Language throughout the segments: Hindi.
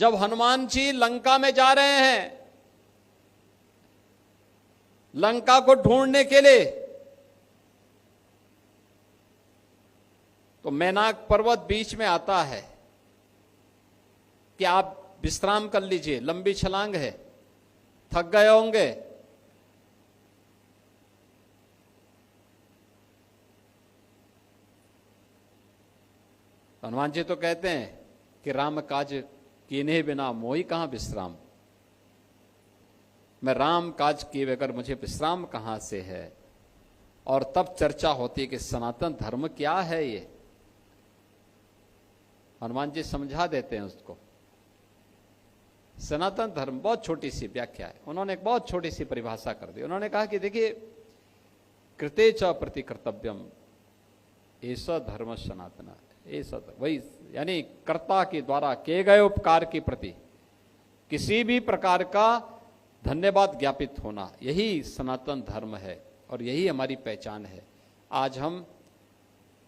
जब हनुमान जी लंका में जा रहे हैं, लंका को ढूंढने के लिए, तो मैनाक पर्वत बीच में आता है कि आप विश्राम कर लीजिए, लंबी छलांग है, थक गए होंगे। हनुमान जी तो कहते हैं कि राम काज कीन्हे बिना मोहि कहां विश्राम, मैं राम काज किए बगैर मुझे विश्राम कहां से है। और तब चर्चा होती है कि सनातन धर्म क्या है। ये हनुमान जी समझा देते हैं उसको। सनातन धर्म बहुत छोटी सी व्याख्या है, उन्होंने एक बहुत छोटी सी परिभाषा कर दी। उन्होंने कहा कि देखिए, कृते च प्रति कर्तव्यम ऐसा धर्म सनातना, ऐसा वही, यानी कर्ता के द्वारा किए गए उपकार के प्रति किसी भी प्रकार का धन्यवाद ज्ञापित होना, यही सनातन धर्म है और यही हमारी पहचान है। आज हम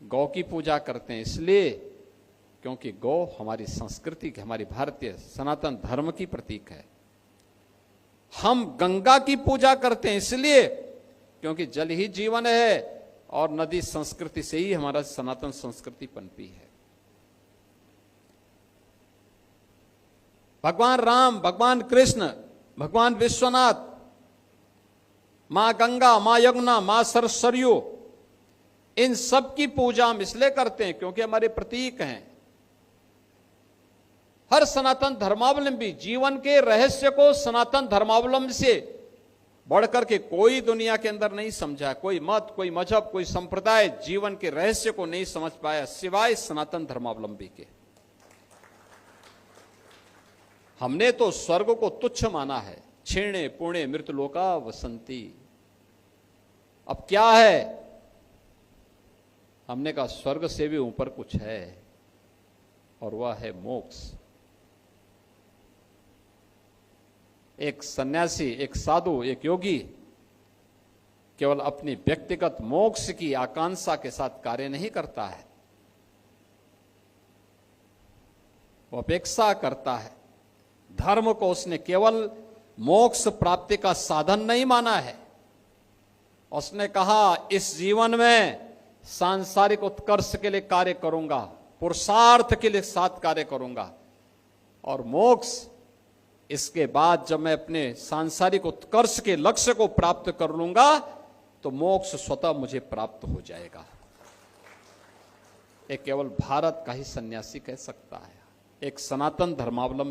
गौ की पूजा करते हैं इसलिए क्योंकि गौ हमारी संस्कृति, हमारी भारतीय सनातन धर्म की प्रतीक है। हम गंगा की पूजा करते हैं इसलिए क्योंकि जल ही जीवन है और नदी संस्कृति से ही हमारा सनातन संस्कृति पनपी है। भगवान राम, भगवान कृष्ण, भगवान विश्वनाथ, मां गंगा, मां यमुना, मां सरयू, इन सब की पूजा हम इसलिए करते हैं क्योंकि हमारे प्रतीक हैं। हर सनातन धर्मावलंबी जीवन के रहस्य को सनातन धर्मावलंबी से बढ़कर के कोई दुनिया के अंदर नहीं समझा। कोई मत, कोई मजहब, कोई संप्रदाय जीवन के रहस्य को नहीं समझ पाया सिवाय सनातन धर्मावलंबी के। हमने तो स्वर्ग को तुच्छ माना है। क्षीणे पुणे मृतलोका वसंती। अब क्या है? हमने कहा स्वर्ग से भी ऊपर कुछ है और वह है मोक्ष। एक सन्यासी, एक साधु, एक योगी केवल अपनी व्यक्तिगत मोक्ष की आकांक्षा के साथ कार्य नहीं करता है, वो अपेक्षा करता है। धर्म को उसने केवल मोक्ष प्राप्ति का साधन नहीं माना है। उसने कहा इस जीवन में सांसारिक उत्कर्ष के लिए कार्य करूंगा, पुरुषार्थ के लिए साथ कार्य करूंगा, और मोक्ष इसके बाद जब मैं अपने सांसारिक उत्कर्ष के लक्ष्य को प्राप्त कर लूंगा तो मोक्ष स्वतः मुझे प्राप्त हो जाएगा। एक केवल भारत का ही सन्यासी कह सकता है, एक सनातन धर्मावलंबी